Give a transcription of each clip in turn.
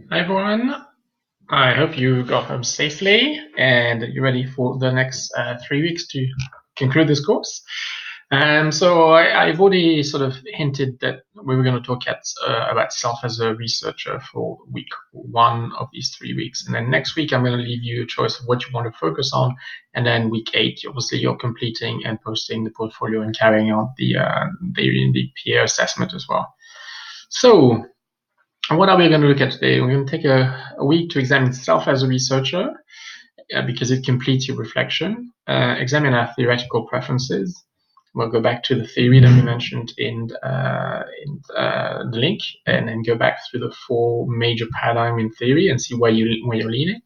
Hi everyone, I hope you got home safely and that you're ready for the next 3 weeks to conclude this course. I've already sort of hinted that we were going to talk about self as a researcher for week 1 of these 3 weeks. And then next week, I'm going to leave you a choice of what you want to focus on. And then week 8, obviously, you're completing and posting the portfolio and carrying out the peer assessment as well. So, what are we going to look at today? We're going to take a week to examine self as a researcher because it completes your reflection, examine our theoretical preferences. We'll go back to the theory that we mentioned in the link, and then go back through the 4 major paradigms in theory and see where you're leaning,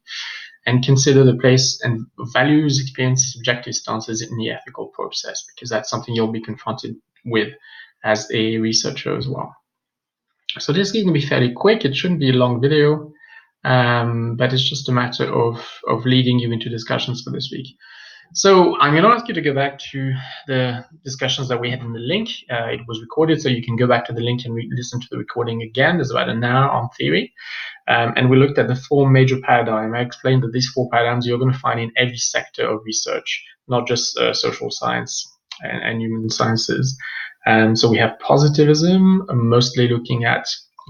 and consider the place and values, experience, subjective stances in the ethical process, because that's something you'll be confronted with as a researcher as well. So this is going to be fairly quick. It shouldn't be a long video, but it's just a matter of leading you into discussions for this week. So I'm going to ask you to go back to the discussions that we had in the link. It was recorded, so you can go back to the link and listen to the recording again. There's about an hour on theory. And we looked at the 4 major paradigms. I explained that these 4 paradigms you're going to find in every sector of research, not just social science and human sciences. So we have positivism, mostly looking at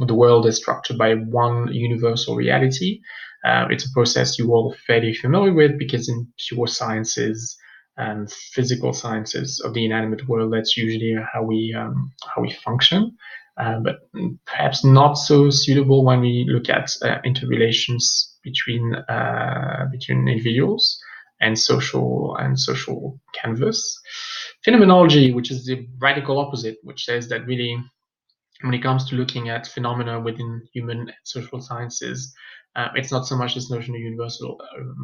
the world is structured by one universal reality. It's a process you're all fairly familiar with because in pure sciences and physical sciences of the inanimate world, that's usually how we function. But perhaps not so suitable when we look at interrelations between individuals and social canvas. Phenomenology, which is the radical opposite, which says that really when it comes to looking at phenomena within human and social sciences, it's not so much this notion of universal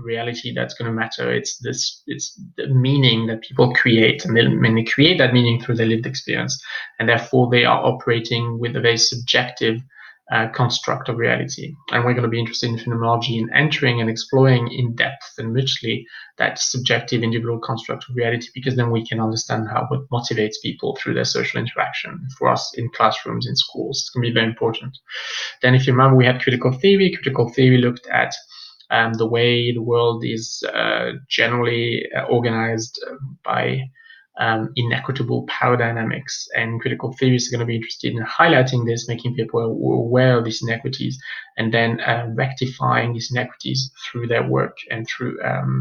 reality that's going to matter. It's the meaning that people create, and they create that meaning through their lived experience, and therefore they are operating with a very subjective construct of reality. And we're going to be interested in phenomenology and entering and exploring in depth and richly that subjective individual construct of reality, because then we can understand how it motivates people through their social interaction. For us in classrooms, in schools, it's going to be very important. Then, if you remember, we had critical theory. Critical theory looked at the way the world is generally organized by inequitable power dynamics. And critical theorists are going to be interested in highlighting this, making people aware of these inequities, and then rectifying these inequities through their work and through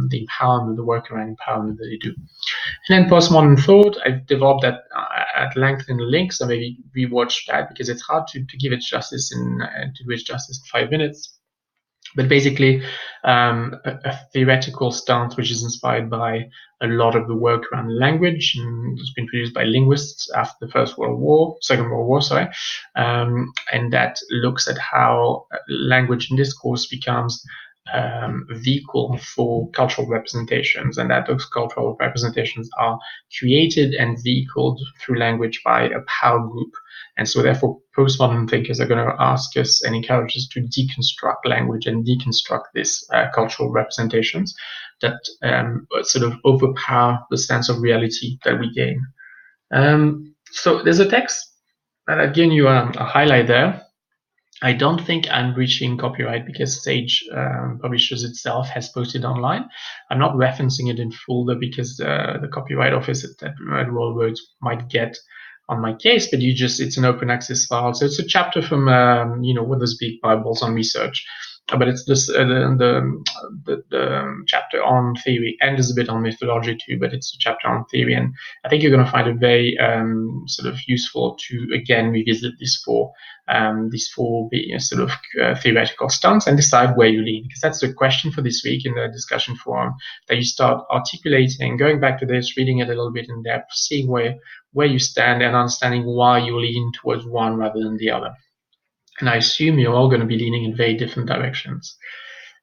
the empowerment, the work around empowerment that they do. And then postmodern thought, I've developed that at length in the link, so maybe rewatch that because it's hard to give it justice to do it justice in 5 minutes. But basically, a theoretical stance which is inspired by a lot of the work around language, and it's been produced by linguists after the Second World War, sorry, and that looks at how language and discourse becomes vehicle for cultural representations, and that those cultural representations are created and vehicled through language by a power group. And so therefore postmodern thinkers are going to ask us and encourage us to deconstruct language and deconstruct these cultural representations that sort of overpower the sense of reality that we gain. So there's a text that I've given you a highlight there. I don't think I'm breaching copyright because Sage Publishers itself has posted online. I'm not referencing it in full though, because the copyright office at Royal Roads might get on my case, but it's an open access file. So it's a chapter from Withers Big Bibles on research. But it's this the chapter on theory, and there's a bit on methodology too. But it's a chapter on theory, and I think you're going to find it very sort of useful to again revisit these four sort of theoretical stance and decide where you lean, because that's the question for this week in the discussion forum, that you start articulating, going back to this, reading it a little bit in depth, seeing where you stand and understanding why you lean towards one rather than the other. And I assume you're all going to be leaning in very different directions.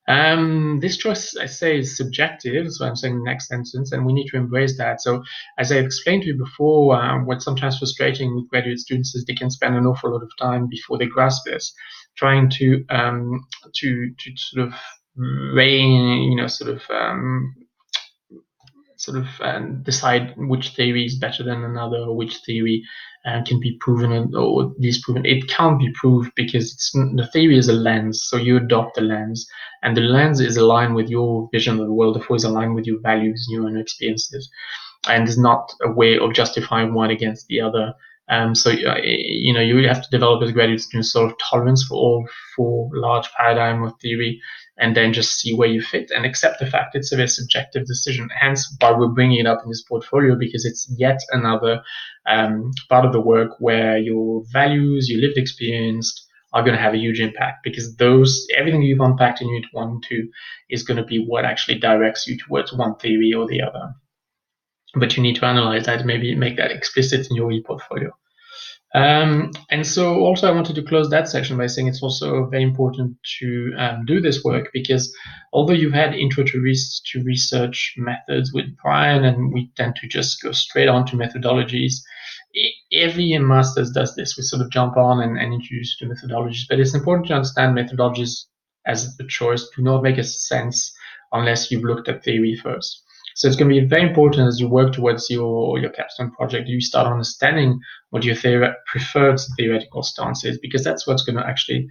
This choice, I say, is subjective, so I'm saying the next sentence, and we need to embrace that. So, as I explained to you before, what's sometimes frustrating with graduate students is they can spend an awful lot of time before they grasp this, trying to sort of sort of decide which theory is better than another, or which theory can be proven or disproven. It can't be proved because the theory is a lens, so you adopt the lens, and the lens is aligned with your vision of the world, therefore is aligned with your values, your own experiences, and is not a way of justifying one against the other. So you have to develop as a graduate student sort of tolerance for all four large paradigm of theory, and then just see where you fit and accept the fact it's a very subjective decision. Hence why we're bringing it up in this portfolio, because it's yet another part of the work where your values, your lived experience are going to have a huge impact, because everything you've unpacked in unit 1 and 2 is going to be what actually directs you towards one theory or the other. But you need to analyze that, maybe make that explicit in your e-portfolio. And so also I wanted to close that section by saying it's also very important to do this work, because although you've had intro to research methods with Brian, and we tend to just go straight on to methodologies, every master's does this. We sort of jump on and introduce to methodologies, but it's important to understand methodologies as a choice do not make a sense unless you've looked at theory first. So it's going to be very important as you work towards your capstone project, you start understanding what your preferred theoretical stance is, because that's what's going to actually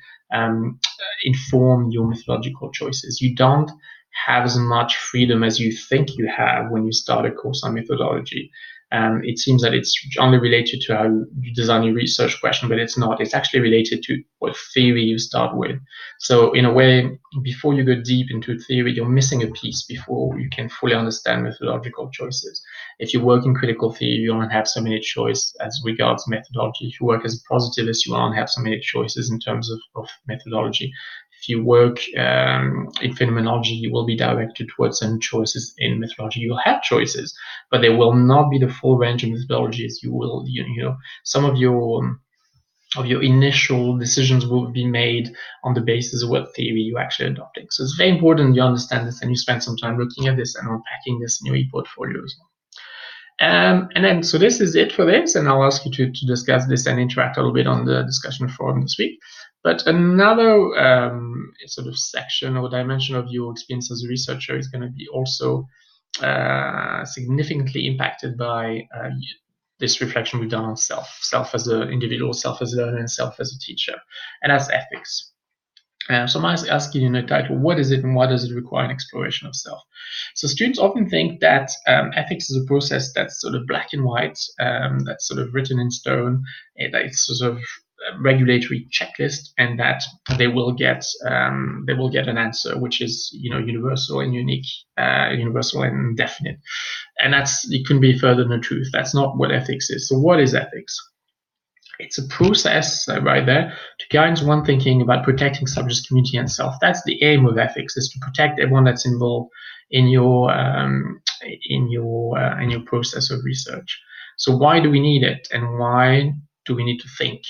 inform your methodological choices. You don't have as much freedom as you think you have when you start a course on methodology. It seems that it's only related to how you design your research question, but it's not. It's actually related to what theory you start with. So in a way, before you go deep into theory, you're missing a piece before you can fully understand methodological choices. If you work in critical theory, you don't have so many choices as regards methodology. If you work as a positivist, you don't have so many choices in terms of methodology. If you work in phenomenology, you will be directed towards some choices in methodology. You'll have choices, but they will not be the full range of methodologies. Some of your initial decisions will be made on the basis of what theory you're actually adopting. So it's very important you understand this and you spend some time looking at this and unpacking this in your e-portfolio as well. And then, so this is it for this, and I'll ask you to discuss this and interact a little bit on the discussion forum this week. But another sort of section or dimension of your experience as a researcher is going to be also significantly impacted by this reflection we've done on self as an individual, self as a learner, and self as a teacher, and that's ethics. So I'm asking you in the title, what is it and why does it require an exploration of self? So students often think that ethics is a process that's sort of black and white, that's sort of written in stone, that it's sort of a regulatory checklist, and that they will get an answer which is universal and unique, universal and definite. And it couldn't be further than the truth. That's not what ethics is. So what is ethics? It's a process right there to guide one thinking about protecting subjects, community, and self. That's the aim of ethics: is to protect everyone that's involved in your process of research. So why do we need it, and why do we need to think?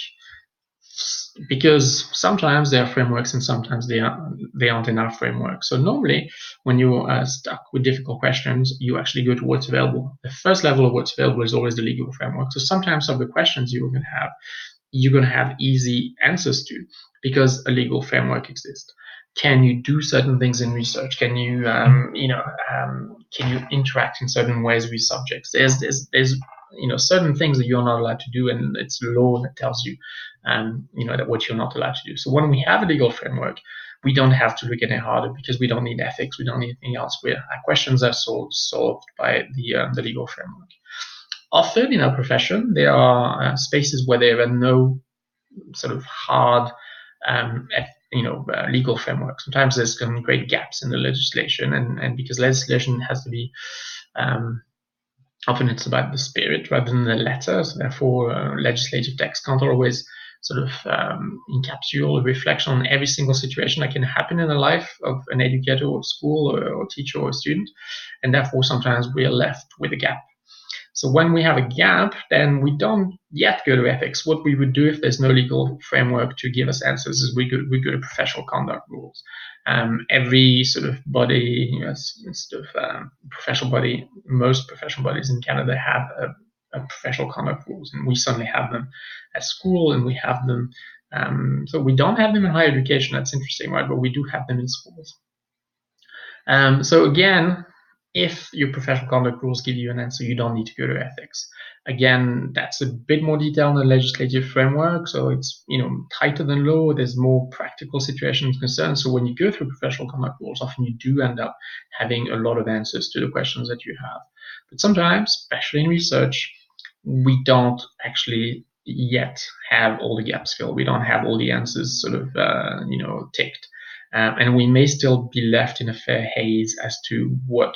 Because sometimes there are frameworks and sometimes they aren't enough frameworks. So normally when you are stuck with difficult questions, you actually go to what's available. The first level of what's available is always the legal framework. So sometimes some of the questions you're going to have easy answers to because a legal framework exists. Can you do certain things in research? Can you can you interact in certain ways with subjects? There's certain things that you're not allowed to do, and it's law that tells you that what you're not allowed to do. So when we have a legal framework, we don't have to look any harder because we don't need ethics, we don't need anything else. Our questions are solved by the legal framework. Often in our profession, there are spaces where there are no sort of hard legal framework. Sometimes there's some great gaps in the legislation, and because legislation has to be often it's about the spirit rather than the letter, so therefore legislative text can't always sort of encapsulate a reflection on every single situation that can happen in the life of an educator or school or teacher or student, and therefore sometimes we are left with a gap. So when we have a gap, then we don't yet go to ethics. What we would do if there's no legal framework to give us answers is we go to professional conduct rules. Every sort of body, professional body, most professional bodies in Canada have a professional conduct rules, and we certainly have them at school, and we have them. So we don't have them in higher education. That's interesting, right? But we do have them in schools. So again, if your professional conduct rules give you an answer, you don't need to go to ethics. Again, that's a bit more detailed in the legislative framework, so it's tighter than law. There's more practical situations concerned. So when you go through professional conduct rules, often you do end up having a lot of answers to the questions that you have. But sometimes, especially in research, we don't actually yet have all the gaps filled. We don't have all the answers sort of ticked. And we may still be left in a fair haze as to what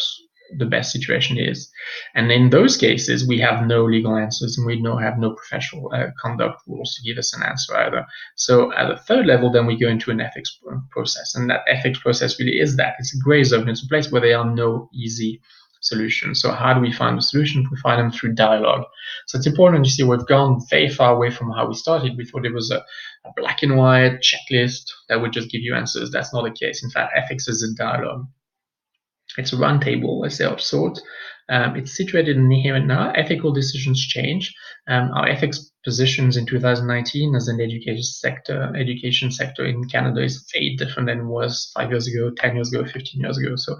the best situation is. And in those cases, we have no legal answers and we have no professional conduct rules to give us an answer either. So at the third level, then we go into an ethics process. And that ethics process really is that. It's a gray zone. It's a place where there are no easy solutions. So how do we find the solutions? We find them through dialogue. So it's important to see we've gone very far away from how we started. We thought it was a black and white checklist that would just give you answers. That's not the case. In fact, ethics is a dialogue. It's a round table, let's say, of sorts. It's situated in the here and now. Ethical decisions change. Our ethics positions in 2019 as an education sector in Canada is very different than it was 5 years ago, 10 years ago, 15 years ago. So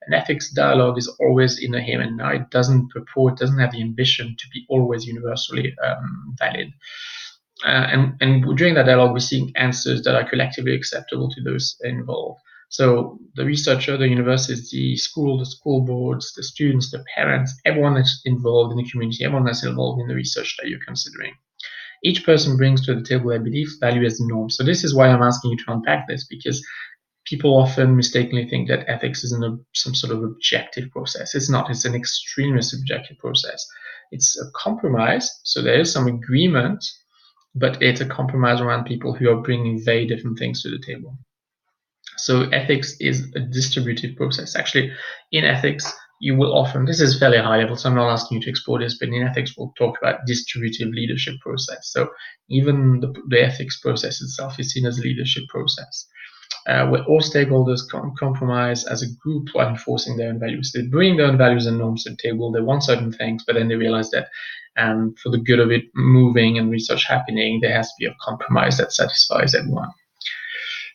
an ethics dialogue is always in the here and now. It doesn't have the ambition to be always universally valid. And during that dialogue, we're seeing answers that are collectively acceptable to those involved. So the researcher, the university, the school boards, the students, the parents, everyone that's involved in the community, everyone that's involved in the research that you're considering. Each person brings to the table their beliefs, value as norm. So this is why I'm asking you to unpack this, because people often mistakenly think that ethics is some sort of objective process. It's not. It's an extremely subjective process. It's a compromise. So there is some agreement, but it's a compromise around people who are bringing very different things to the table. So ethics is a distributive process. Actually, in ethics, you will often, this is fairly high level, so I'm not asking you to explore this, but in ethics, we'll talk about distributive leadership process. So even the ethics process itself is seen as a leadership process. Where all stakeholders compromise as a group while enforcing their own values. They bring their own values and norms to the table. They want certain things, but then they realize that for the good of it moving and research happening, there has to be a compromise that satisfies everyone.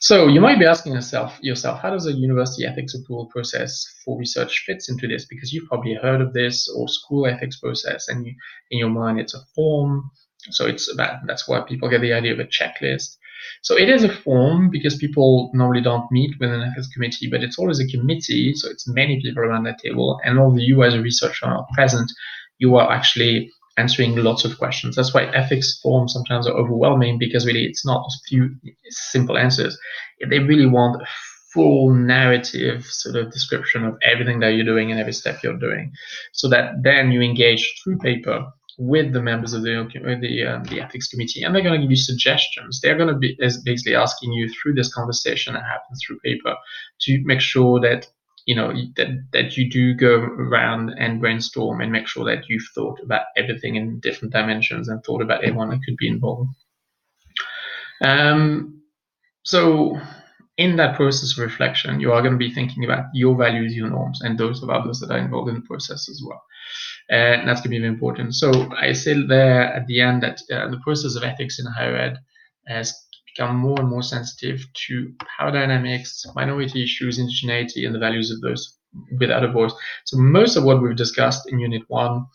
So you might be asking yourself, how does a university ethics approval process for research fits into this? Because you've probably heard of this or school ethics process, and in your mind it's a form. So that's why people get the idea of a checklist. So it is a form because people normally don't meet with an ethics committee, but it's always a committee. So it's many people around that table, and all of you as a researcher are present. You are actually answering lots of questions. That's why ethics forms sometimes are overwhelming, because really it's not a few simple answers. They really want a full narrative sort of description of everything that you're doing and every step you're doing, so that then you engage through paper with the members of the ethics committee, and they're going to give you suggestions. They're going to be basically asking you through this conversation that happens through paper to make sure that that you do go around and brainstorm and make sure that you've thought about everything in different dimensions and thought about everyone that could be involved. So in that process of reflection, you are going to be thinking about your values, your norms, and those of others that are involved in the process as well. And that's going to be very important. So I said there at the end that the process of ethics in higher ed has become more and more sensitive to power dynamics, minority issues, indigeneity, and the values of those without a voice. So most of what we've discussed in Unit 1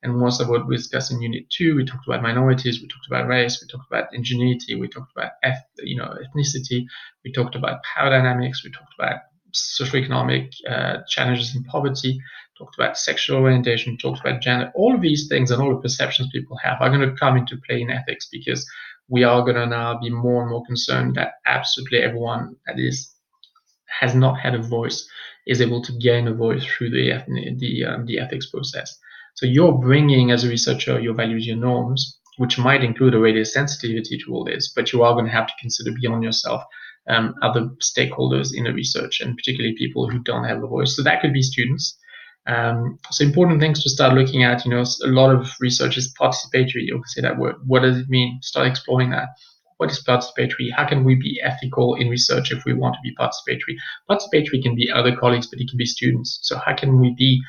and most of what we discussed in Unit 2, we talked about minorities, we talked about race, we talked about ingenuity, we talked about ethnicity, we talked about power dynamics, we talked about socioeconomic challenges in poverty, talked about sexual orientation, talked about gender. All of these things and all the perceptions people have are going to come into play in ethics, because we are going to now be more and more concerned that absolutely everyone that has not had a voice is able to gain a voice through the ethics process. So you're bringing, as a researcher, your values, your norms, which might include a radius sensitivity to all this, but you are going to have to consider beyond yourself other stakeholders in the research, and particularly people who don't have a voice. So that could be students. So important things to start looking at. A lot of research is participatory. You'll say that word. What does it mean? Start exploring that. What is participatory? How can we be ethical in research if we want to be participatory? Participatory can be other colleagues, but it can be students. So how can we be,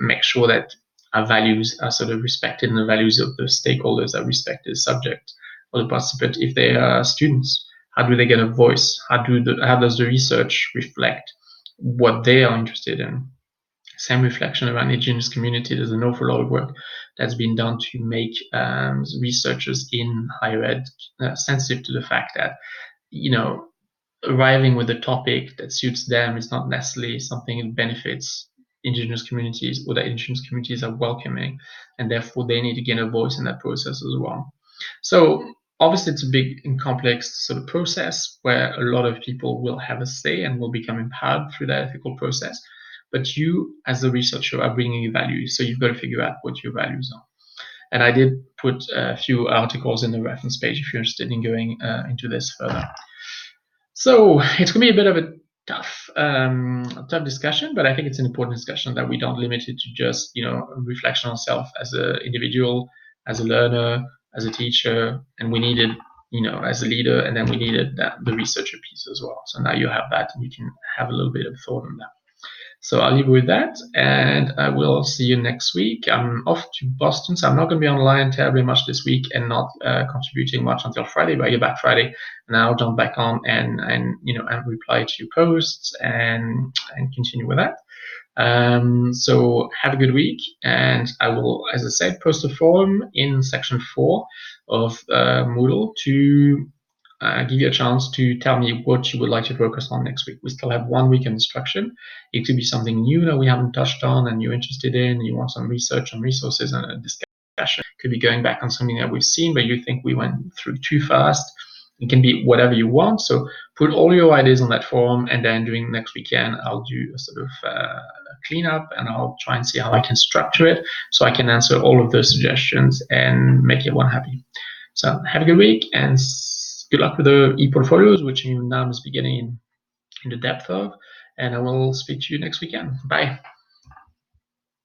make sure that our values are sort of respected and the values of the stakeholders are respected, subject or the participant, if they are students? How do they get a voice? How does the research reflect what they are interested in? Same reflection around indigenous community. There's an awful lot of work that's been done to make researchers in higher ed sensitive to the fact that, arriving with a topic that suits them is not necessarily something that benefits indigenous communities, or that indigenous communities are welcoming, and therefore they need to gain a voice in that process as well. So obviously it's a big and complex sort of process where a lot of people will have a say and will become empowered through that ethical process. But you, as a researcher, are bringing your values, so you've got to figure out what your values are. And I did put a few articles in the reference page if you're interested in going into this further. So it's going to be a bit of a tough discussion, but I think it's an important discussion that we don't limit it to just, reflection on self as an individual, as a learner, as a teacher, and we needed, as a leader, and then we needed the researcher piece as well. So now you have that, and you can have a little bit of thought on that. So I'll leave you with that, and I will see you next week. I'm off to Boston, so I'm not going to be online terribly much this week, and not contributing much until Friday. But I get back Friday, and I'll jump back on and reply to your posts and continue with that. So have a good week, and I will, as I said, post a form in section 4 of Moodle to give you a chance to tell me what you would like to focus on next week. We still have 1 week of instruction. It could be something new that we haven't touched on and you're interested in, and you want some research and resources and a discussion. It could be going back on something that we've seen, but you think we went through too fast. It can be whatever you want. So put all your ideas on that form, and then during next weekend, I'll do a sort of cleanup, and I'll try and see how I can structure it so I can answer all of those suggestions and make everyone happy. So have a good week, and good luck with the e-portfolios, which you now must be getting in the depth of, and I will speak to you next weekend. Bye.